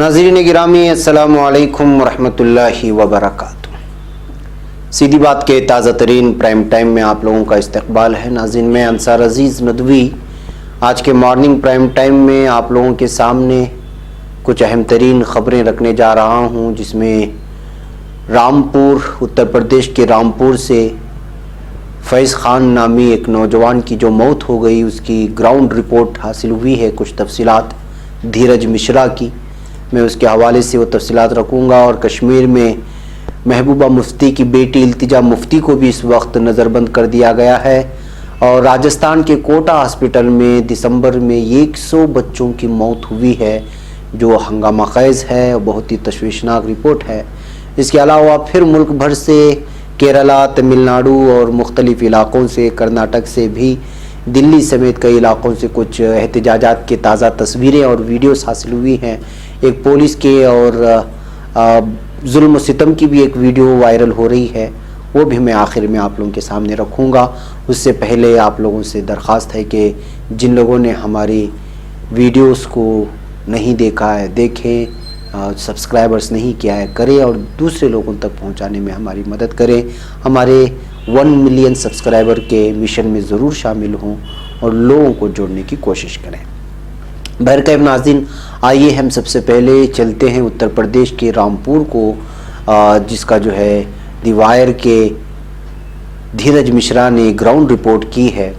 नाज़रीन गिरामी अस्सलामु अलैकुम वरहमतुल्लाहि वबरकातुहू। सीधी बात के ताज़ा तरीन प्राइम टाइम में आप लोगों का इस्तकबाल है। नाज़रीन मैं अंसार अजीज़ नदवी आज के मॉर्निंग प्राइम टाइम में आप लोगों के सामने कुछ अहम तरीन ख़बरें रखने जा रहा हूँ, जिसमें रामपुर उत्तर प्रदेश के रामपुर से फैज़ खान नामी एक नौजवान की जो मौत हो गई उसकी ग्राउंड रिपोर्ट हासिल हुई है। कुछ तफसीलात धीरज मिश्रा की मैं उसके हवाले से वो तफसीलात रखूँगा। और कश्मीर में महबूबा मुफ्ती की बेटी इल्तिजा मुफ्ती को भी इस वक्त नज़रबंद कर दिया गया है। और राजस्थान के कोटा हॉस्पिटल में दिसंबर में 100 बच्चों की मौत हुई है, जो हंगामा ख़ेज़ है और बहुत ही तशवीशनाक रिपोर्ट है। इसके अलावा फिर मुल्क भर से केरला, तमिलनाडु और मुख्तलिफ़ इलाक़ों से, कर्नाटक से भी, दिल्ली समेत कई इलाक़ों से कुछ एहतजाजात के ताज़ा तस्वीरें और वीडियोस हासिल हुई हैं। एक पुलिस के और जुल्म सितम की भी एक वीडियो वायरल हो रही है, वो भी मैं आखिर में आप लोगों के सामने रखूँगा। उससे पहले आप लोगों से दरख्वास्त है कि जिन लोगों ने हमारी वीडियोस को नहीं देखा है देखें, सब्सक्राइबर्स नहीं किया है करें और दूसरे लोगों तक पहुंचाने में हमारी मदद करें। हमारे 1 मिलियन सब्सक्राइबर के मिशन में ज़रूर शामिल हों और लोगों को जोड़ने की कोशिश करें। बहरकैफ नाज़रीन, आइए हम सबसे पहले चलते हैं उत्तर प्रदेश के रामपुर को, जिसका जो है दीवायर के धीरज मिश्रा ने ग्राउंड रिपोर्ट की है।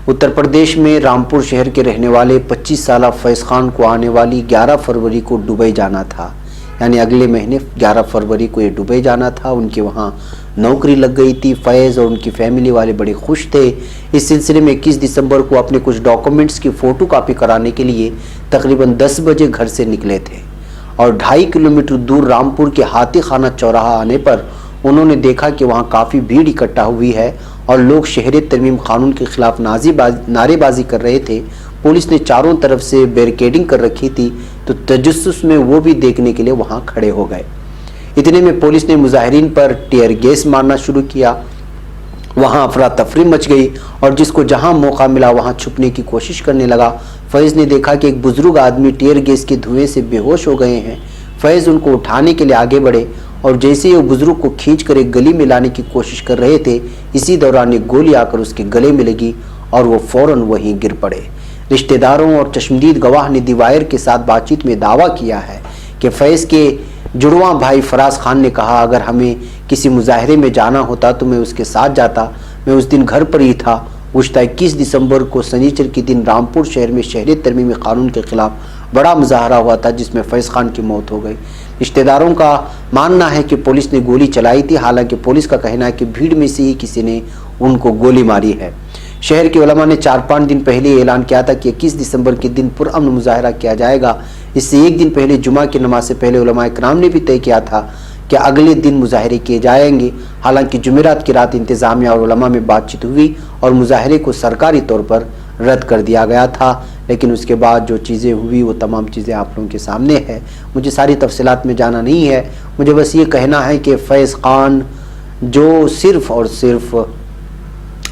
उत्तर प्रदेश में रामपुर शहर के रहने वाले 25 साला फैज़ खान को आने वाली 11 फरवरी को दुबई जाना था, यानी अगले महीने 11 फरवरी को ये दुबई जाना था। उनके वहाँ नौकरी लग गई थी। फैज़ और उनकी फैमिली वाले बड़े खुश थे। इस सिलसिले में 21 दिसंबर को अपने कुछ डॉक्यूमेंट्स की फ़ोटो कापी कराने के लिए तकरीबन 10 बजे घर से निकले थे और 2.5 किलोमीटर दूर रामपुर के हाथी खाना चौराहा आने पर उन्होंने देखा कि वहाँ काफ़ी भीड़ इकट्ठा हुई है और लोग शहरियत तरमीम कानून के खिलाफ नारेबाजी कर रहे थे। पुलिस ने चारों तरफ से बैरिकेडिंग कर रखी थी, तो तजस्सुस में वो भी देखने के लिए वहाँ खड़े हो गए। इतने में पुलिस ने मुजाहिरीन पर टीयर गैस मारना शुरू किया। वहाँ अफरा तफरी मच गई और जिसको जहाँ मौका मिला वहाँ छुपने की कोशिश करने लगा। फैज़ ने देखा कि एक बुजुर्ग आदमी टीयर गैस के धुएं से बेहोश हो गए हैं। फैज़ उनको उठाने के लिए आगे बढ़े और जैसे ही वो बुजुर्ग को खींचकर एक गली में लाने की कोशिश कर रहे थे, इसी दौरान एक गोली आकर उसके गले में लगी और वो फ़ौरन वहीं गिर पड़े। रिश्तेदारों और चश्मदीद गवाह ने दीवायर के साथ बातचीत में दावा किया है कि फैज़ के जुड़वां भाई फराज खान ने कहा, अगर हमें किसी मुजाहरे में जाना होता तो मैं उसके साथ जाता। मैं उस दिन घर पर ही था। गुज़श्ता 21 दिसंबर को शनिचर के दिन रामपुर शहर में शहरियत तरमीमी कानून के खिलाफ बड़ा मुजाहरा हुआ था, जिसमें फैज़ खान की मौत हो गई। रिश्तेदारों का मानना है कि पुलिस ने गोली चलाई थी, हालांकि पुलिस का कहना है कि भीड़ में से ही किसी ने उनको गोली मारी है। शहर के उलमा ने 4-5 दिन पहले ऐलान किया था कि 21 दिसंबर के दिन पुरअमन मुजाहरा किया जाएगा। इससे एक दिन पहले जुमा की नमाज से पहले उलमा इकराम ने भी तय किया था कि अगले दिन मुजाहरे किए जाएंगे। हालांकि जुमेरात की रात इंतज़ामिया और उलमा में बातचीत हुई और मुजाहरे को सरकारी तौर पर रद्द कर दिया गया था। लेकिन उसके बाद जो चीज़ें हुई वो तमाम चीज़ें आप लोगों के सामने है। मुझे सारी तफसीलात में जाना नहीं है, मुझे बस ये कहना है कि फैज़ खान जो सिर्फ़ और सिर्फ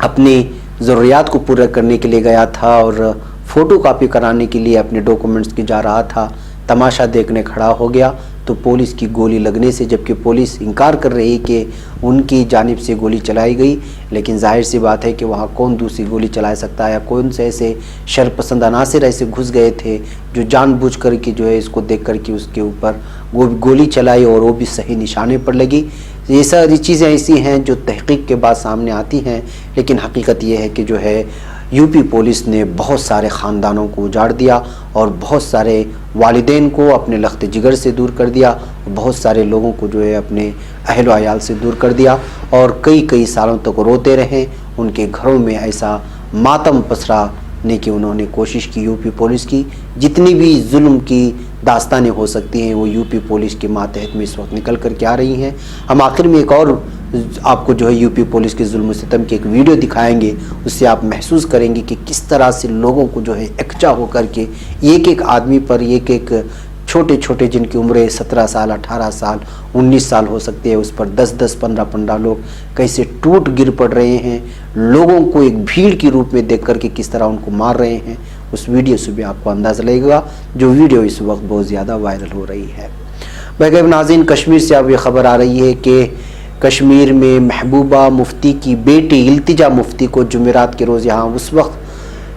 अपनी ज़रूरियात को पूरा करने के लिए गया था और फ़ोटो कापी कराने के लिए अपने डॉक्यूमेंट्स की जा रहा था, तमाशा देखने खड़ा हो गया तो पुलिस की गोली लगने से, जबकि पुलिस इनकार कर रही है कि उनकी जानिब से गोली चलाई गई, लेकिन जाहिर सी बात है कि वहाँ कौन दूसरी गोली चला सकता है या कौन से ऐसे शरपसंद अनासिर ऐसे घुस गए थे जो जानबूझ कर के जो है इसको देख कर के उसके ऊपर वो गोली चलाई और वो भी सही निशाने पर लगी। ये सारी चीज़ें ऐसी हैं जो तहकीक के बाद सामने आती हैं, लेकिन हकीकत ये है कि जो है यूपी पुलिस ने बहुत सारे ख़ानदानों को उजाड़ दिया और बहुत सारे वालिदैन को अपने लख्त जिगर से दूर कर दिया, बहुत सारे लोगों को जो है अपने अहल वयाल से दूर कर दिया और कई सालों तक रोते रहे। उनके घरों में ऐसा मातम पसराने की उन्होंने कोशिश की। यूपी पुलिस की जितनी भी जुल्म की दास्तानें हो सकती हैं वो यूपी पुलिस के मातहत में इस वक्त निकल कर के आ रही हैं। हम आखिर में एक और आपको जो है यूपी पुलिस के जुल्म सितम की एक वीडियो दिखाएंगे, उससे आप महसूस करेंगे कि किस तरह से लोगों को जो है एकजा होकर के एक आदमी पर एक छोटे छोटे जिनकी उम्रें 17 साल, 18 साल, 19 साल हो सकती है, उस पर 10-10, 15-15 लोग कैसे टूट गिर पड़ रहे हैं। लोगों को एक भीड़ के रूप में देख कर के किस तरह उनको मार रहे हैं, उस वीडियो से भी आपको अंदाज़ा लगेगा, जो वीडियो इस वक्त बहुत ज़्यादा वायरल हो रही है। भाई नाज़रीन, कश्मीर से अब ये खबर आ रही है कि कश्मीर में महबूबा मुफ्ती की बेटी इल्तिजा मुफ्ती को जुमेरात के रोज़ यहाँ उस वक्त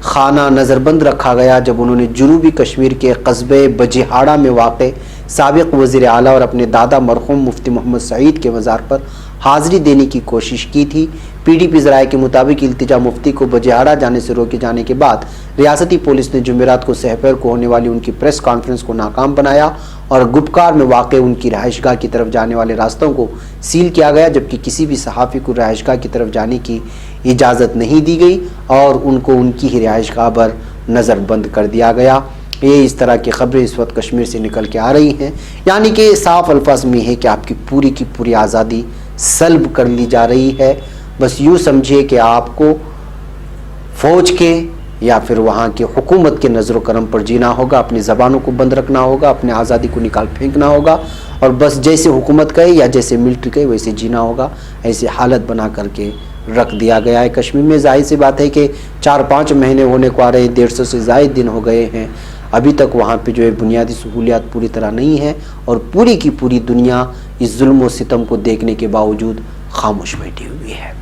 खाना नज़रबंद रखा गया जब उन्होंने जनूबी कश्मीर के कस्बे बजिहाड़ा में वाक़ साबिक़ वज़ीर आला और अपने दादा मरहूम मुफ्ती मोहम्मद सईद के मज़ार पर हाज़िरी देने की कोशिश की थी। PDP ज़राए के मुताबिक इल्तिजा मुफ्ती को बजिहाड़ा जाने से रोके जाने के बाद रियासती पुलिस ने जुमेरात को सहपर को होने वाली उनकी प्रेस कॉन्फ्रेंस को नाकाम बनाया और गुपकार में वाक़ उनकी रहायशगाह की तरफ जाने वाले रास्तों को सील किया गया, जबकि किसी भी सहाफ़ी को रहायशगाह की तरफ जाने की इजाज़त नहीं दी गई और उनको उनकी ही रहायशगाह पर नज़रबंद कर दिया गया। ये इस तरह की खबरें इस वक्त कश्मीर से निकल के आ रही हैं, यानी कि साफ अल्फाज में है कि आपकी पूरी की पूरी आज़ादी सल्ब कर ली जा रही है। बस यूँ समझिए कि आपको फ़ौज के या फिर वहाँ के हुकूमत के नज़र करम पर जीना होगा, अपनी ज़बानों को बंद रखना होगा, अपने आज़ादी को निकाल फेंकना होगा और बस जैसे हुकूमत कहे या जैसे मिलिट्री कहे वैसे जीना होगा। ऐसी हालत बना करके रख दिया गया है कश्मीर में। जाहिर सी बात है कि 4-5 महीने होने को आ रहे हैं, 150 से ज़ायद दिन हो गए हैं, अभी तक वहाँ पे जो है बुनियादी सहूलियात पूरी तरह नहीं है और पूरी की पूरी दुनिया इस जुल्म व सितम को देखने के बावजूद खामोश बैठी हुई है।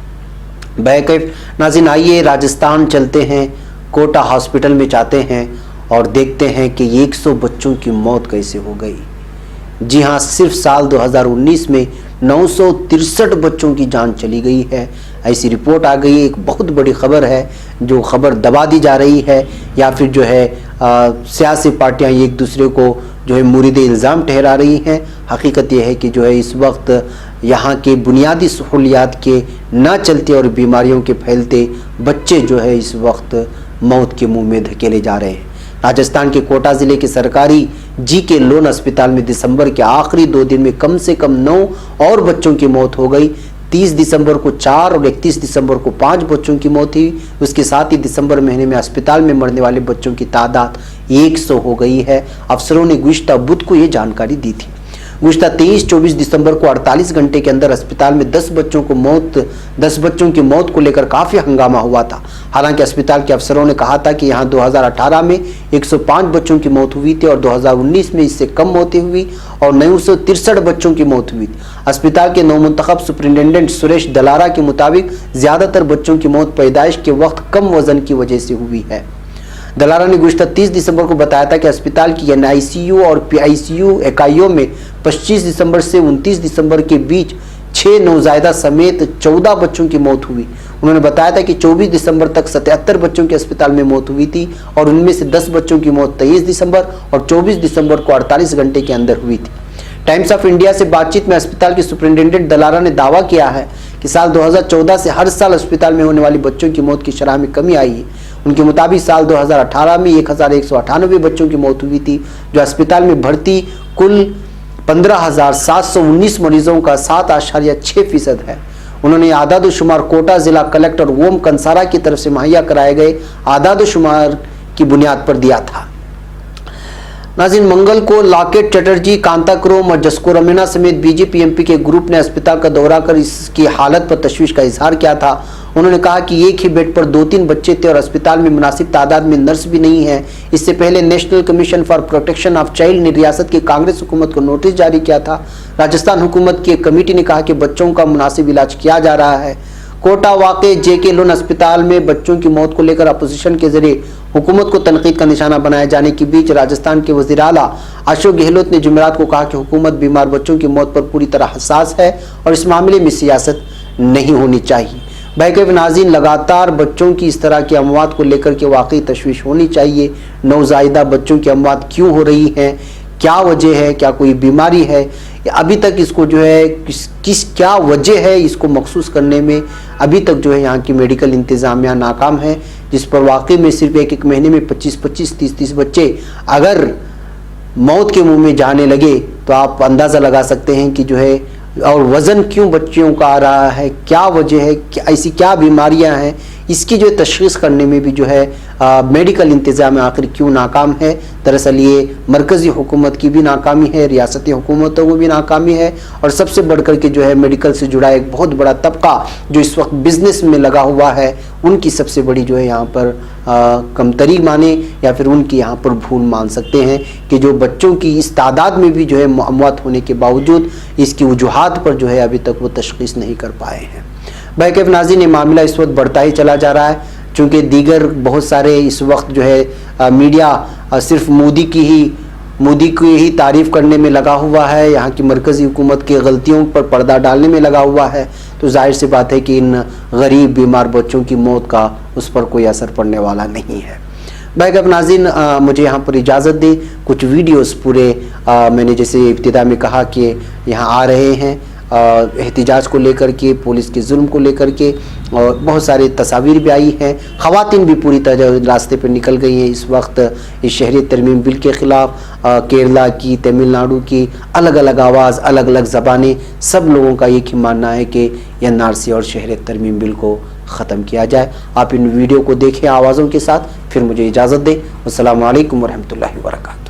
बैकैफ नाज़रीन, आइए राजस्थान चलते हैं, कोटा हॉस्पिटल में जाते हैं और देखते हैं कि 100 बच्चों की मौत कैसे हो गई। जी हाँ, सिर्फ साल 2019 में 963 बच्चों की जान चली गई है, ऐसी रिपोर्ट आ गई है। एक बहुत बड़ी खबर है, जो खबर दबा दी जा रही है या फिर जो है सियासी पार्टियां एक दूसरे को जो है मुरीद इल्ज़ाम ठहरा रही हैं। हकीकत यह है कि जो है इस वक्त यहाँ के बुनियादी सहूलियात के ना चलते और बीमारियों के फैलते बच्चे जो है इस वक्त मौत के मुंह में धकेले जा रहे हैं। राजस्थान के कोटा ज़िले के सरकारी GK लोन अस्पताल में दिसंबर के आखिरी 2 दिन में कम से कम 9 और बच्चों की मौत हो गई। 30 दिसंबर को 4 और 31 दिसंबर को 5 बच्चों की मौत हुई। उसके साथ ही दिसंबर महीने में अस्पताल में मरने वाले बच्चों की तादाद 100 हो गई है। अफसरों ने गुज़िश्ता बुध को ये जानकारी दी थी। गुज़िश्ता 23-24 दिसंबर को 48 घंटे के अंदर अस्पताल में 10 बच्चों की मौत को लेकर काफ़ी हंगामा हुआ था। हालांकि अस्पताल के अफसरों ने कहा था कि यहाँ 2018 में 105 बच्चों की मौत हुई थी और 2019 में इससे कम मौतें हुई और 963 बच्चों की मौत हुई। अस्पताल के नवमुंतखब सुपरिटेंडेंट सुरेश दलारा के मुताबिक ज़्यादातर बच्चों की मौत पैदाइश के वक्त कम वजन की वजह से हुई है। दलारा ने गुज़िश्ता 30 दिसंबर को बताया था कि अस्पताल की NICU और PICU इकाइयों में 25 दिसंबर से 29 दिसंबर के बीच 6 नवजायदा समेत 14 बच्चों की मौत हुई। उन्होंने बताया था कि 24 दिसंबर तक 77 बच्चों की अस्पताल में मौत हुई थी और उनमें से 10 बच्चों की मौत 23 दिसंबर और 24 दिसंबर को 48 घंटे के अंदर हुई थी। टाइम्स ऑफ इंडिया से बातचीत में अस्पताल के सुपरिटेंडेंट दलारा ने दावा किया है कि साल 2014 से हर साल अस्पताल में होने वाली बच्चों की मौत की शरह में कमी आई है। उनके मुताबिक साल 2018 में 1198 बच्चों की मौत हुई थी, जो अस्पताल में भर्ती कुल 15,719 मरीजों का 7.6% है। उन्होंने आदाद-ओ-शुमार कोटा जिला कलेक्टर ओम कंसारा की तरफ से मुहैया कराए गए आदाद-ओ-शुमार की बुनियाद पर दिया था। नाज़रीन, मंगल को लॉकेट चटर्जी, कांताक्रोम और जस्को रमीना समेत BJP MP के ग्रुप ने अस्पताल का दौरा कर इसकी हालत पर तशवीश का इजहार किया था। उन्होंने कहा कि एक ही बेड पर 2-3 बच्चे थे और अस्पताल में मुनासिब तादाद में नर्स भी नहीं है। इससे पहले national commission for protection of child ने रियासत की कांग्रेस हुकूमत को नोटिस जारी किया था। राजस्थान हुकूमत की एक कमेटी ने कहा कि बच्चों का मुनासिब इलाज किया जा रहा है। कोटा वाक़े JK लोन अस्पताल में बच्चों की मौत को लेकर अपोजिशन के जरिए हुकूमत को तनकीद का निशाना बनाए जाने के बीच राजस्थान के वज़ीर आला अशोक गहलोत ने जुमेरात को कहा कि हुकूमत बीमार बच्चों की मौत पर पूरी तरह हसास है और इस मामले में सियासत नहीं होनी चाहिए। बैकैफ नाज़रीन, लगातार बच्चों की इस तरह की अमवात को लेकर के वाकई तशवीश होनी चाहिए। नवजायदा बच्चों की अमवात क्यों हो रही हैं, क्या वजह है, क्या कोई बीमारी है, अभी तक इसको जो है क्या वजह है इसको मखसूस करने में अभी तक जो है यहाँ की मेडिकल इंतज़ामिया नाकाम है, जिस पर वाकई में सिर्फ एक महीने में 25-25, 30-30 बच्चे अगर मौत के मुंह में जाने लगे तो आप अंदाज़ा लगा सकते हैं कि जो है और वज़न क्यों बच्चियों का आ रहा है, क्या वजह है, ऐसी क्या बीमारियां हैं, इसकी जो तशख़ीस करने में भी जो है मेडिकल इंतज़ाम आखिर क्यों नाकाम है। दरअसल ये मरकज़ी हुकूमत की भी नाकामी है, रियासती हुकूमतों को भी नाकामी है, और सबसे बढ़कर के जो है मेडिकल से जुड़ा एक बहुत बड़ा तबका जो इस वक्त बिज़नेस में लगा हुआ है, उनकी सबसे बड़ी जो है यहाँ पर कमतरी माने या फिर उनकी यहाँ पर भूल मान सकते हैं कि जो बच्चों की इस तादाद में भी जो है अमवात होने के बावजूद इसकी वजूहात पर जो है अभी तक वो तशख़ीस नहीं कर पाए हैं। बैकफ नाज़रीन, ये मामला इस वक्त बढ़ता ही चला जा रहा है, चूँकि दीगर बहुत सारे इस वक्त जो है मीडिया सिर्फ मोदी की ही तारीफ़ करने में लगा हुआ है, यहाँ की मरकज़ी हुकूमत की गलतियों पर पर्दा डालने में लगा हुआ है, तो जाहिर सी बात है कि इन गरीब बीमार बच्चों की मौत का उस पर कोई असर पड़ने वाला नहीं है। बैकअप नाज़रीन, मुझे यहाँ पर इजाज़त दी। कुछ वीडियोस पूरे मैंने जैसे इब्तिदा में कहा कि यहाँ आ रहे हैं एहतिजाज को लेकर के, पुलिस के जुल्म को लेकर के, और बहुत सारे तस्वीर भी आई हैं। ख़वातीन भी पूरी तरह रास्ते पर निकल गई हैं इस वक्त इस शहरी तरमीम बिल के ख़िलाफ़। केरला की, तमिलनाडु की अलग अलग आवाज़, अलग अलग ज़बानें, सब लोगों का एक ही मानना है कि NRC और शहरी तरमीम बिल को ख़त्म किया जाए। आप इन वीडियो को देखें आवाज़ों के साथ, फिर मुझे इजाज़त दें। अस्सलामु अलैकुम वरहमतुल्लाहि वबरकातुहू।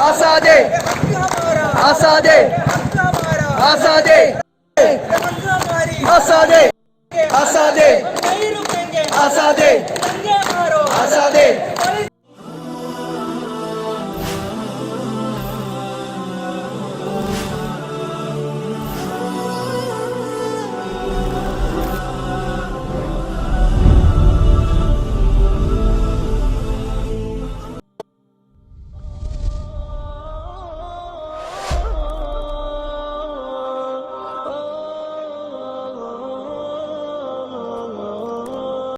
आसादे आसादे आसादे आसादे आसादे आसादे आसादे